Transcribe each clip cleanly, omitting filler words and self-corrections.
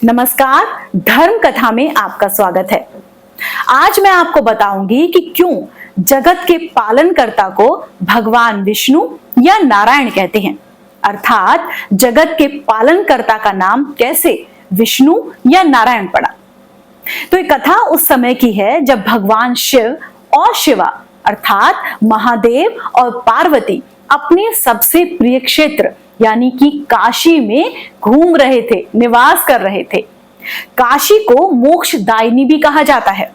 नमस्कार, धर्म कथा में आपका स्वागत है। आज मैं आपको बताऊंगी कि क्यों जगत के पालनकर्ता को भगवान विष्णु या नारायण कहते हैं, अर्थात जगत के पालनकर्ता का नाम कैसे विष्णु या नारायण पड़ा। तो ये कथा उस समय की है जब भगवान शिव और शिवा अर्थात महादेव और पार्वती अपने सबसे प्रिय क्षेत्र यानी कि काशी में घूम रहे थे, निवास कर रहे थे। काशी को मोक्षदायिनी भी कहा जाता है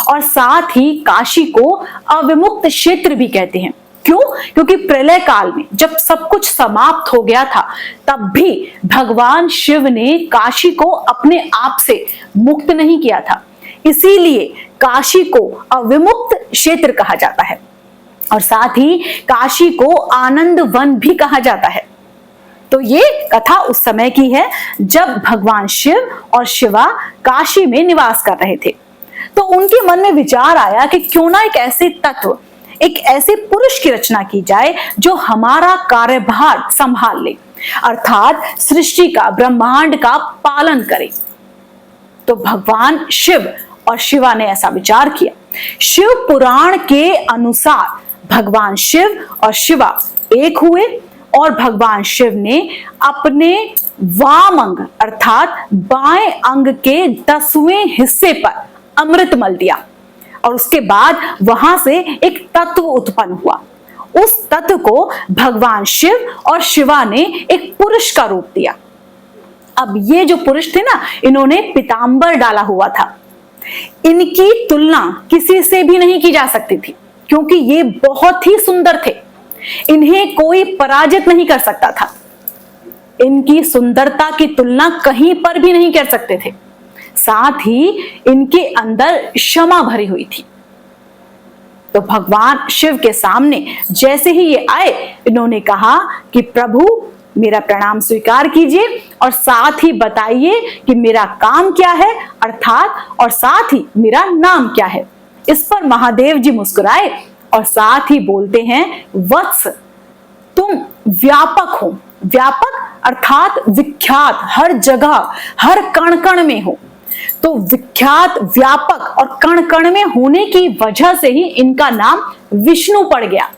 और साथ ही काशी को अविमुक्त क्षेत्र भी कहते हैं। क्यों? क्योंकि प्रलय काल में जब सब कुछ समाप्त हो गया था, तब भी भगवान शिव ने काशी को अपने आप से मुक्त नहीं किया था, इसीलिए काशी को अविमुक्त क्षेत्र कहा जाता है और साथ ही काशी को आनंद वन भी कहा जाता है। तो ये कथा उस समय की है जब भगवान शिव और शिवा काशी में निवास कर रहे थे। तो उनके मन में विचार आया कि क्यों ना एक ऐसे तत्व, एक ऐसे पुरुष की रचना की जाए जो हमारा कार्यभार संभाल ले, अर्थात सृष्टि का, ब्रह्मांड का पालन करे। तो भगवान शिव और शिवा ने ऐसा विचार किया। शिव पुराण के अनुसार भगवान शिव और शिवा एक हुए और भगवान शिव ने अपने वाम अंग अर्थात बाएं अंग के 10वें हिस्से पर अमृत मल दिया और उसके बाद वहां से एक तत्व उत्पन्न हुआ। उस तत्व को भगवान शिव और शिवा ने एक पुरुष का रूप दिया। अब ये जो पुरुष थे ना, इन्होंने पीतांबर डाला हुआ था। इनकी तुलना किसी से भी नहीं की जा सकती थी क्योंकि ये बहुत ही सुंदर थे। इन्हें कोई पराजित नहीं कर सकता था। इनकी सुंदरता की तुलना कहीं पर भी नहीं कर सकते थे। साथ ही इनके अंदर क्षमा भरी हुई थी। तो भगवान शिव के सामने जैसे ही ये आए, इन्होंने कहा कि प्रभु मेरा प्रणाम स्वीकार कीजिए और साथ ही बताइए कि मेरा काम क्या है, अर्थात और साथ ही मेरा नाम क्या है। इस पर महादेव जी मुस्कुराए और साथ ही बोलते हैं, वत्स तुम व्यापक हो। व्यापक अर्थात विख्यात, हर जगह हर कण कण में हो। तो विख्यात, व्यापक और कण कण में होने की वजह से ही इनका नाम विष्णु पड़ गया।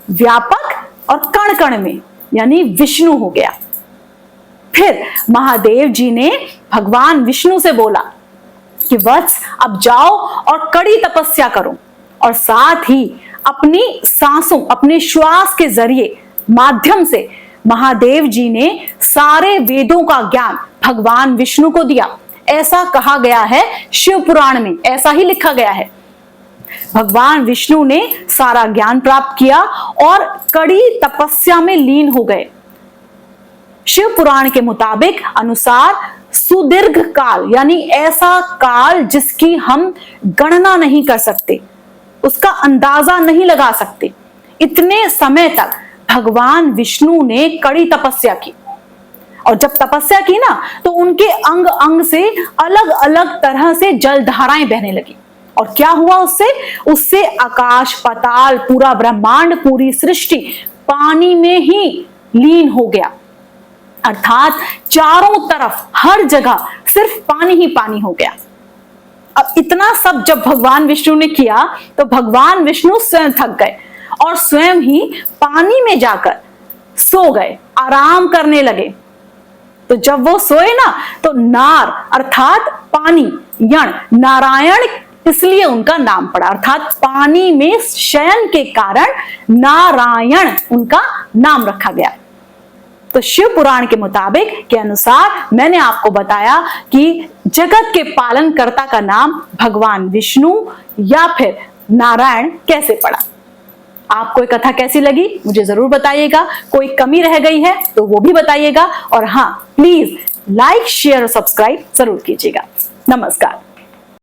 व्यापक और कण कण में यानी विष्णु हो गया। फिर महादेव जी ने भगवान विष्णु से बोला कि वत्स अब जाओ और कड़ी तपस्या करो और साथ ही अपनी सांसों, अपने श्वास के जरिए माध्यम से महादेव जी ने सारे वेदों का ज्ञान भगवान विष्णु को दिया। ऐसा कहा गया है शिव पुराण में, ऐसा ही लिखा गया है। भगवान विष्णु ने सारा ज्ञान प्राप्त किया और कड़ी तपस्या में लीन हो गए। शिव पुराण के मुताबिक अनुसार सुदीर्घ काल यानी ऐसा काल जिसकी हम गणना नहीं कर सकते, उसका अंदाजा नहीं लगा सकते, इतने समय तक भगवान विष्णु ने कड़ी तपस्या की। और जब तपस्या की ना, तो उनके अंग अंग से अलग अलग तरह से जल धाराएं बहने लगी। और क्या हुआ उससे आकाश, पाताल, पूरा ब्रह्मांड, पूरी सृष्टि पानी में ही लीन हो गया। अर्थात चारों तरफ हर जगह सिर्फ पानी ही पानी हो गया। अब इतना सब जब भगवान विष्णु ने किया तो भगवान विष्णु स्वयं थक गए और स्वयं ही पानी में जाकर सो गए, आराम करने लगे। तो जब वो सोए ना, तो नार अर्थात पानी, यण नारायण इसलिए उनका नाम पड़ा, अर्थात पानी में शयन के कारण नारायण उनका नाम रखा गया। तो शिव पुराण के मुताबिक के अनुसार मैंने आपको बताया कि जगत के पालनकर्ता का नाम भगवान विष्णु या फिर नारायण कैसे पड़ा। आपको ये कथा कैसी लगी मुझे जरूर बताइएगा। कोई कमी रह गई है तो वो भी बताइएगा और हाँ, प्लीज लाइक, शेयर और सब्सक्राइब जरूर कीजिएगा। नमस्कार।